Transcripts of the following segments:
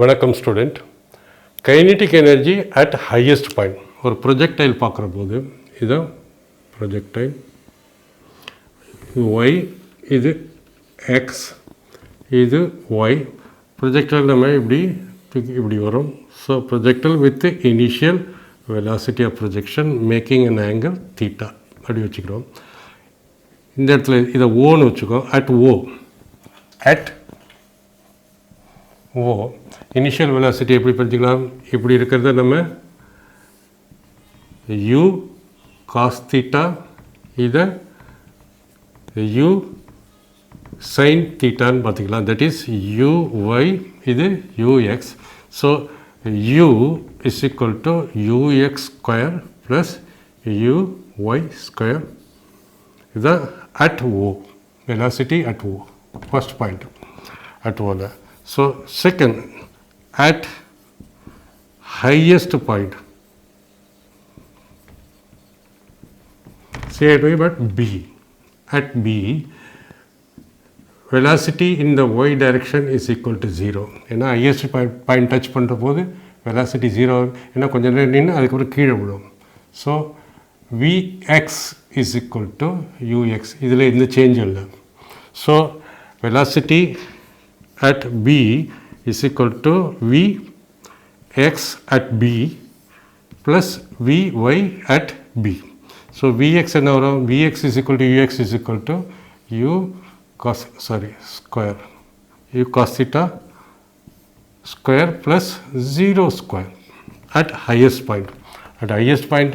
வணக்கம் student. Kinetic energy at highest point. ஒரு projectile பார்க்குற போது இது ப்ரொஜெக்டைல், இது ஒய், இது எக்ஸ், இது ஒய். ப்ரொஜெக்டைல் நம்ம இப்படி வரும். So projectile with initial velocity of projection making an angle theta அப்படி வச்சுக்கிறோம். இந்த இடத்துல இதை ஓன்னு வச்சுக்கோ. அட் ஓ இனிஷியல் வெலாசிட்டி எப்படி படிச்சுக்கலாம்? இப்படி இருக்கிறத நம்ம u cos theta, இதை u sin thetaன்னு பார்த்துக்கலாம். தட் இஸ் uy, இது ux. So u is equal to ux square plus uy square. இதுதான் at o, velocity at o, first point at o. So second, at highest point, say it but b, at b velocity in the y direction is equal to 0. ஏன்னா highest point touch பண்ணுற போது velocity 0, ஏன்னா கொஞ்சம் நேரம் நின்று அதுக்கப்புறம் கீழே விடும். So vx is equal to ux. இதில் எந்த சேஞ்சும் இல்லை. So velocity at b is equal to vx at b plus vy at b. So vx என்ன வரும்? vx is equal to ux is equal to u cos square, u cos theta square plus 0 square at highest point. At highest point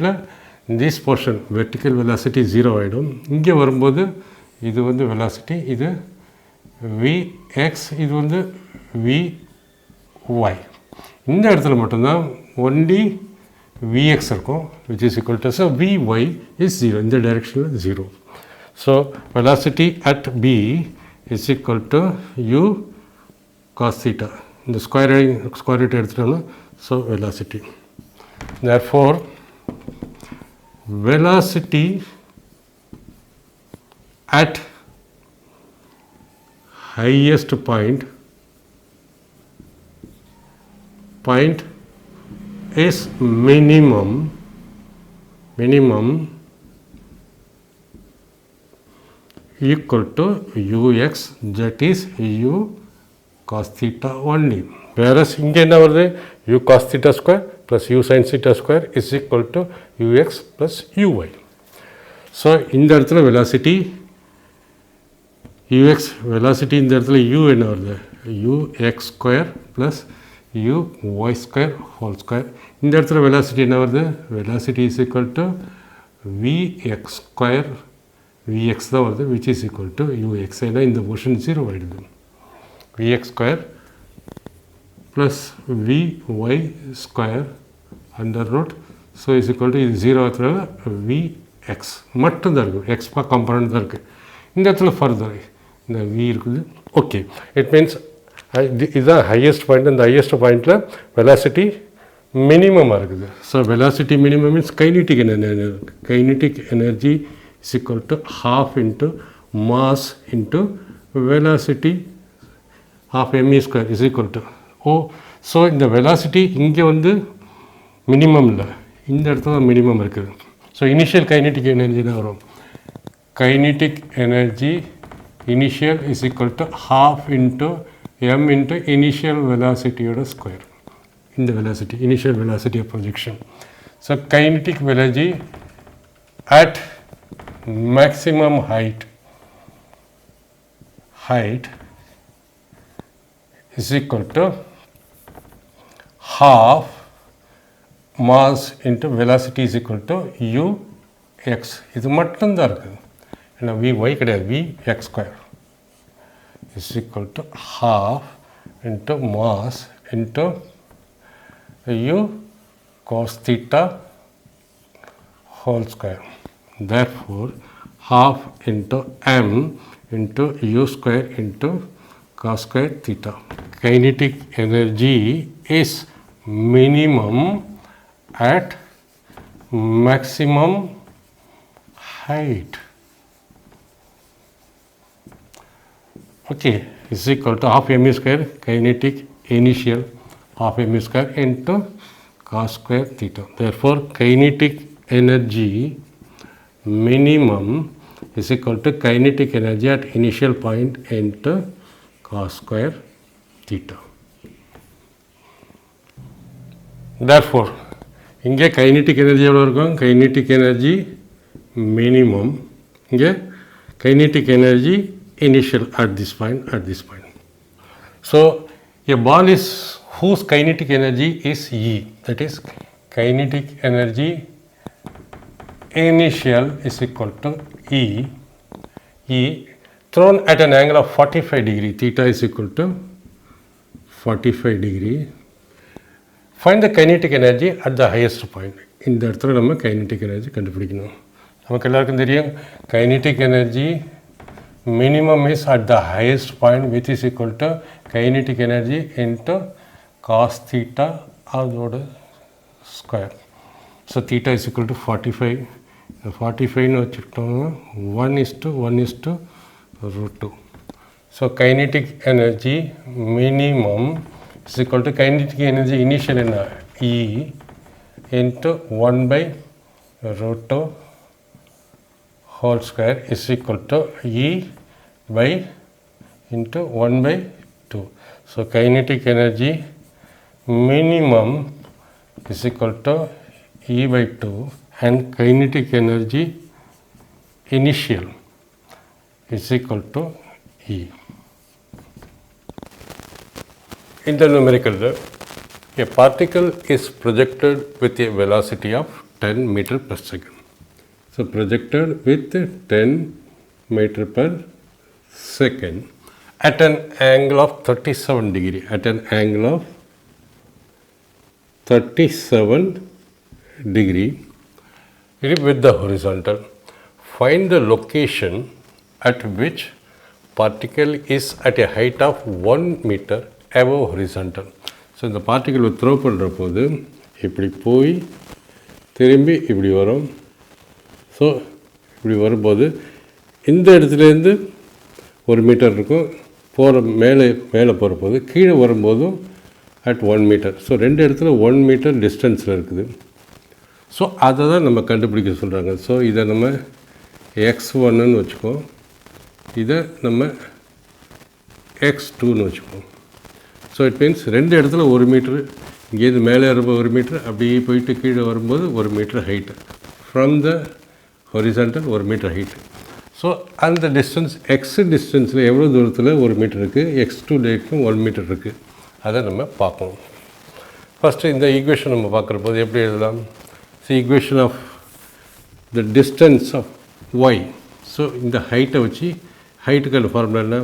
this portion vertical velocity 0 ஆகிடும். இங்கே வரும்போது இது வந்து velocity, இது vx, இது வந்து vy. இந்த இடத்துல மட்டும்தான் only vx இருக்கும், which is equal to, so vy is 0, இந்த direction 0. So velocity at b is equal to u cos theta. இந்த square root எடுத்துட்டோம்னா, so velocity. Therefore velocity at highest point is minimum equal to ux, that is u cos theta only. Whereas இங்கே என்ன வருது? u cos theta square plus u sin theta square is equal to ux plus uy. So இந்த இடத்துல velocity ux, velocity இந்த இடத்துல u என்ன வருது? ux square plus uy square whole square. இந்த இடத்துல velocity என்ன வருது? velocity is equal to vx square, vx தான் வருது, which is equal to ux. ஏன்னா இந்த portion 0 ஆகிடுது. vx square plus vy square under root, so is equal to இது 0 ஆகிறதுனால vx மட்டும்தான் இருக்குது, x காம்பனண்ட் தான் இருக்குது. இந்த இடத்துல ஃபர்தர் இந்த v இருக்குது. ஓகே, இட் மீன்ஸ் இதுதான் ஹையஸ்ட் பாயிண்ட். இந்த ஹையஸ்ட் பாயிண்டில் வெலாசிட்டி மினிமமாக இருக்குது. So velocity minimum means kinetic energy is equal to half into mass into velocity half m square is equal to o. So இந்த velocity இங்கே வந்து minimum இல்லை, இந்த இடத்துல மினிமம் இருக்குது. ஸோ இனிஷியல் கைனெட்டிக் எனர்ஜி தான் வரும். Kinetic energy initial is equal to half into m into initial velocity oda square. In the velocity, initial velocity of projection. So kinetic energy at maximum height is equal to half mass into velocity is equal to ux. இது மட்டும் தான் இருக்குது. ஏன்னா vy கிடையாது, vx square is equal to half into mass into u cos theta whole square. Therefore half into m into u square into cos square theta. Kinetic energy is minimum at maximum height. Okay, is equal to half m square kinetic initial half mu square into cos square theta. Therefore, kinetic energy minimum is equal to kinetic energy at initial point into cos square theta. Therefore, இங்கே kinetic energy எவ்வளோ இருக்கும்? Kinetic energy minimum. இங்கே kinetic energy initial at this point. So, a ball is whose kinetic energy is E. That is kinetic energy initial is equal to E thrown at an angle of 45 degree. Theta is equal to 45 degree. Find the kinetic energy at the highest point. இந்த இடத்துல நம்ம kinetic energy கண்டுபிடிக்கணும். நமக்கு எல்லாருக்கும் தெரியும் kinetic energy minimum is at the highest point, which is equal to kinetic energy into cos theta அதோட square. So theta is equal to 45. 45ன்னு வச்சுக்கிட்டோம்னா 1:1:√2. So kinetic energy minimum is equal to kinetic energy initial in E into 1/√2 whole square is equal to E by into 1/2. So kinetic energy minimum is equal to E by 2 and kinetic energy initial is equal to E. In the numerical, a particle is projected with a velocity of 10 meter per second. So projected with 10 meter per second at an angle of 37 degree. At an angle of 37 degree with the horizontal. Find the location at which particle is at a height of 1 meter above horizontal. So இந்த particle throw பண்ணுற போது இப்படி போய் திரும்பி இப்படி வரும். So இப்படி வரும்போது இந்த இடத்துலேருந்து 1 மீட்டர் இருக்கும். மேலே போகிற போது கீழே வரும்போதும் அட் 1 மீட்டர். ஸோ ரெண்டு இடத்துல 1 மீட்டர் டிஸ்டன்ஸில் இருக்குது. ஸோ அதை தான் நம்ம கண்டுபிடிக்க சொல்கிறாங்க. ஸோ இதை நம்ம x1ன்னு வச்சுக்கோம், இதை நம்ம x2ன்னு வச்சுக்கோம். ஸோ இட் மீன்ஸ் ரெண்டு இடத்துல 1 மீட்ரு, இங்கேருந்து மேலே வரும்போது 1 மீட்ரு, அப்படியே போயிட்டு கீழே வரும்போது 1 metre height. From the horizontal 1 metre height. So அந்த டிஸ்டன்ஸ் எக்ஸ் டிஸ்டன்ஸில் எவ்வளோ தூரத்தில் 1 மீட்டர் இருக்குது, x2 டேட்டும் 1 மீட்டர் இருக்குது. அதை நம்ம பார்க்கணும். ஃபஸ்ட்டு இந்த ஈக்குவேஷன் நம்ம பார்க்குற போது எப்படி எழுதலாம்? Equation of the distance of y. So இந்த ஹைட்டை வச்சு ஹைட்டுக்கான ஃபார்முலா என்ன?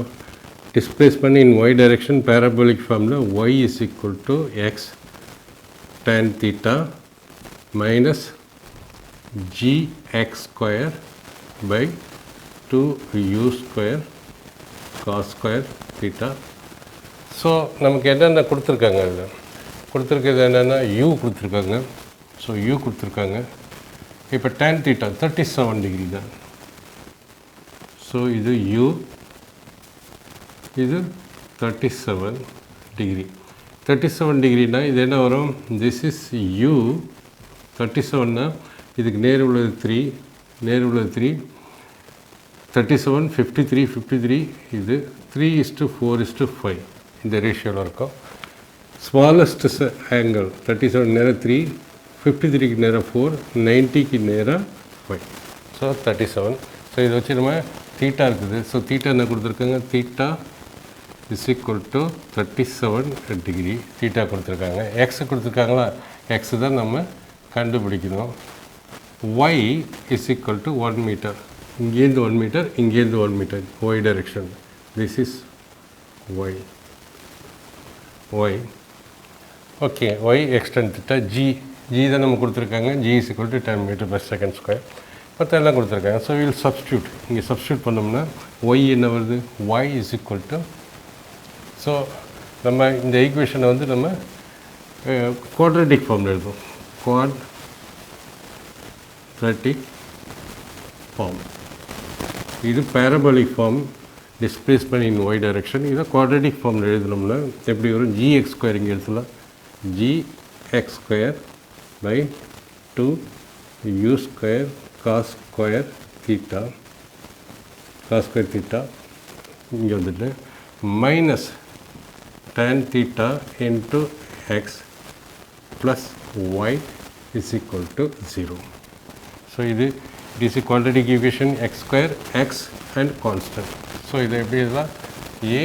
displacement in y direction parabolic formula y is equal to x tan theta minus gx square by 2u square cos square theta. So நமக்கு என்னென்ன கொடுத்துருக்காங்க? இதில் கொடுத்துருக்கிறது என்னென்னா u கொடுத்துருக்காங்க. ஸோ u கொடுத்துருக்காங்க. இப்போ tan theta 37 டிகிரி தான். ஸோ இது u, இது 37 டிகிரி. 37 டிகிரினா இது என்ன வரும்? This is u. 37னா இதுக்கு நேர் உள்ளது 3, நேர் உள்ளது 3. 37 53 53, இது 3:4:5 இந்த ரேஷியோவில் இருக்கும். ஸ்மாலஸ்ட் ஆங்கிள் 37 நேரம் 3, 53க்கு நேரம் 4, 90க்கு நேரம் 5. ஸோ 37. ஸோ இதை வச்சு நம்ம தீட்டா இருக்குது. ஸோ தீட்டா என்ன கொடுத்துருக்காங்க? Theta is equal to 37 degree theta கொடுத்துருக்காங்க. எக்ஸ் கொடுத்துருக்காங்களா? எக்ஸ் தான் நம்ம கண்டுபிடிக்கணும். Y is equal to 1 metre. இங்கேருந்து 1 மீட்டர், இங்கேருந்து 1 metre, y direction. This is y. Y okay. Y extent theta g தான் நம்ம கொடுத்துருக்காங்க. G is equal to 10 metre per second square. மற்ற எல்லாம் கொடுத்துருக்காங்க. So will substitute. இங்கே சப்ஸ்டியூட் பண்ணோம்னா ஒய் என்ன வருது? Y is equal to, so நம்ம இந்த ஈக்குவேஷனை வந்து நம்ம குவாட்ரேட்டிக் ஃபார்மில் எழுதுவோம். Quadratic form. இது parabolic form, displacement in y direction. இதை குவாட்ரேட்டிக் ஃபார்மில் எழுதினோம்னா எப்படி வரும்? gx ஸ்கொயர் இங்கே எழுதலாம், gx square by 2 u square cos square theta இங்கே வந்துட்டு minus tan theta into x plus y is equal to 0. So இது it is a quadratic equation x square x and constant. So இது எப்படி இருந்தால் a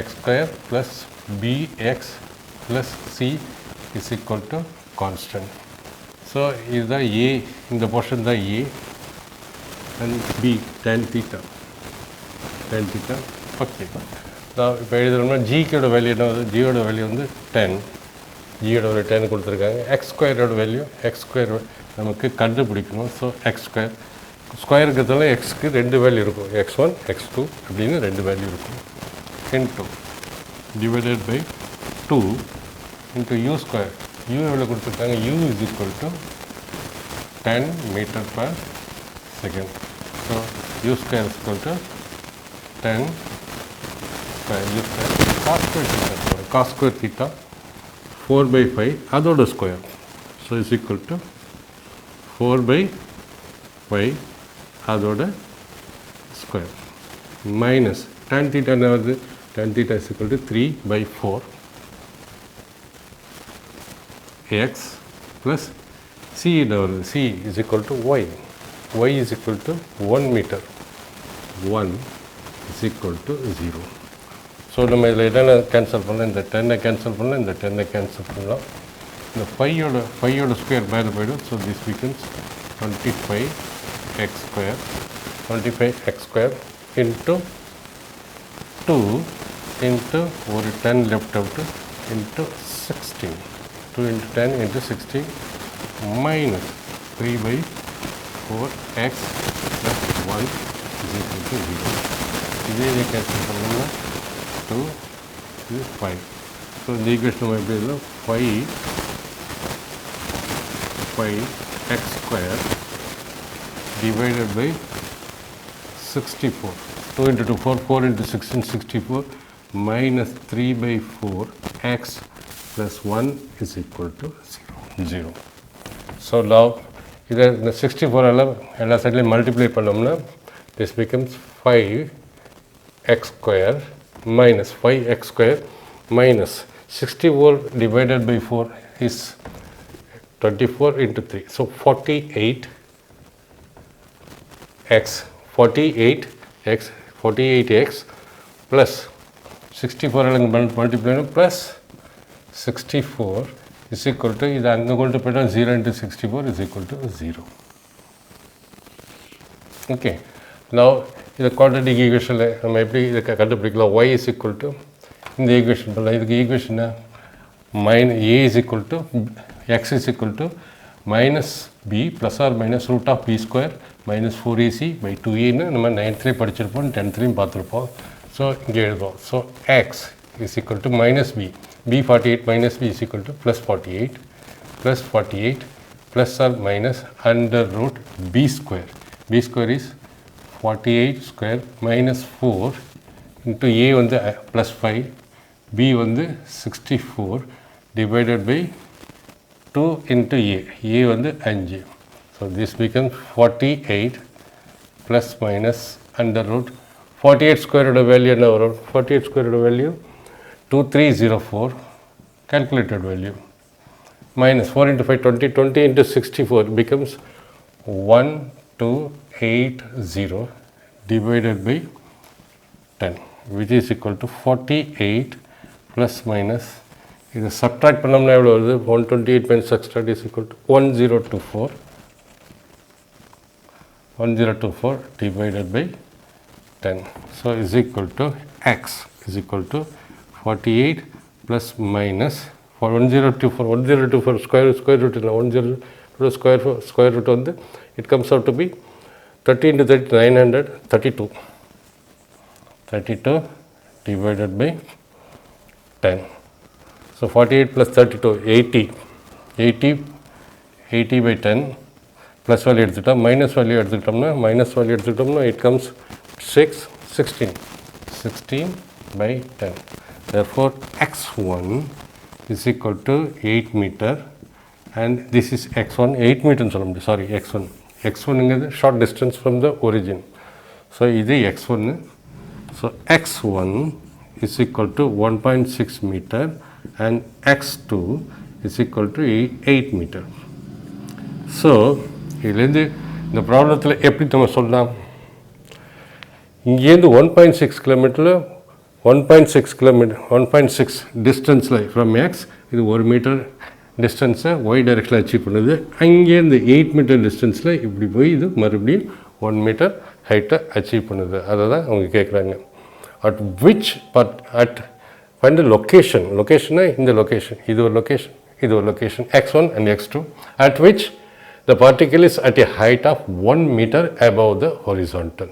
x square plus bx plus c is equal to constant. So இதுதான் a, இந்த portion தான் a and b tan theta. Okay, நான் இப்போ எழுதுகிறோம்னா ஜிக்கோட value என்ன வருது? ஜியோட வேல்யூ வந்து 10, ஜியோட ஒரு 10 கொடுத்துருக்காங்க. எக்ஸ் ஸ்கொயரோட வேல்யூ எக்ஸ் ஸ்கொயர் நமக்கு கண்டுபிடிக்கணும். ஸோ எக்ஸ் ஸ்கொயருக்கிறதுல எக்ஸ்க்கு 2 வேல்யூ இருக்கும், x1 x2 அப்படின்னு 2 வேல்யூ இருக்கும். Into divided by 2 into u square. U எவ்வளோ கொடுத்துருக்காங்க? U is equal to 10 metre per second. So u square is equal to 10 square u square cos square theta 4 by 5 அதோட square. So is equal to 4 by 5 அதோட square minus tan theta என்ன வருது? tan theta is equal to 3 by 4 x plus c என்ன வருது? c is equal to y. y is equal to 1 meter. 1 is equal to 0. So நம்ம இதில் என்னென்ன cancel பண்ணலாம்? இந்த 10 கேன்சல் பண்ணலாம், இந்த 10 கேன்சல் பண்ணலாம். இந்த ஃபையோட ஸ்கொயர் மேலே போய்டும். So this becomes 25x square into 2 into ஒரு 10 left out into 16. 2 into 10 into 16 minus 3 by 4x plus 1 is equal to 0. இதே கேன்சல் பண்ணோம்னா 2 இது 5. ஸோ இந்த ஈக்குவேஷன் நம்ம எப்படி இல்லை 5x square divided by 64. 2 into 2 4, 4 into 16 64 minus 3 by 4x plus 1 is equal to 0. So now இதை இந்த 64 எல்லா சைட்லையும் மல்டிப்ளை பண்ணோம்னா this becomes 5x square minus 5x square minus 64 divided by 4 is 24 into 3. So 48x plus 64 multiply plus 64 is equal to இது அங்கே கொண்டு போய்ட்டா 0 into 64 is equal to 0. Okay, now இந்த quadratic ஈக்குவேஷனில் நம்ம எப்படி இதை கண்டுபிடிக்கலாம்? y is equal to இந்த ஈக்குவேஷன் பண்ணலாம். இதுக்கு equation a is equal to x is equal to minus b plus or minus root of b square minus 4ac by 2a நம்ம 9th படிச்சிருப்போம், 10th பார்த்துருப்போம். ஸோ இங்கே எழுதுவோம். So x is equal to minus b 48 minus b is equal to plus 48 plus or minus under root b square. b square is 48 square minus 4 into a வந்து plus 5, b வந்து 64 divided by 2 into a வந்து 5. So this becomes 48 plus minus under root 48 square value என்ன வரும்? 48 square value 2304 calculated value minus 4 into 5 20 into 64 becomes 1280 divided by 10 which is equal to 48 plus minus இதை subtract பண்ணோம்னா எவ்வளோ வருது? 128 minus subtract is equal to 1024 divided by 10. So is equal to x is equal to 48 plus minus for 1024 square root இல்லை 102 square root வந்து it comes out to be 30 into 30 932 divided by 10. So 48 plus 32 80 by 10 plus value எடுத்துட்டோம், minus value எடுத்துக்கிட்டோம்னா it comes 16 by 10. Therefore x1 is equal to 8 meter and this is x1 8 meter சொல்ல முடியும் sorry x1 x1ங்கிறது short distance from the origin so இது x1 so x1 is equal to 1.6 meter and x2 is equal to 8 meter so இதிலிருந்து இந்த ப்ராப்ளத்தில் எப்படி நம்ம சொல்லலாம் இங்கேருந்து 1.6 கிலோமீட்டரில் 1.6 கிலோமீட்டர் 1.6 டிஸ்டன்ஸில் ஃப்ரம் எக்ஸ் இது 1 மீட்டர் டிஸ்டன்ஸை ஒய் டைரெக்ஷனில் அச்சீவ் பண்ணுது அங்கேருந்து 8 மீட்டர் டிஸ்டன்ஸில் இப்படி போய் இது மறுபடியும் 1 மீட்டர் ஹைட்டை அச்சீவ் பண்ணுது அதை தான் அவங்க கேட்குறாங்க at which but at find the location லொக்கேஷனா இந்த லொக்கேஷன் இது ஒரு location x1 and x2 at which the particle is at a height of 1 meter above the horizontal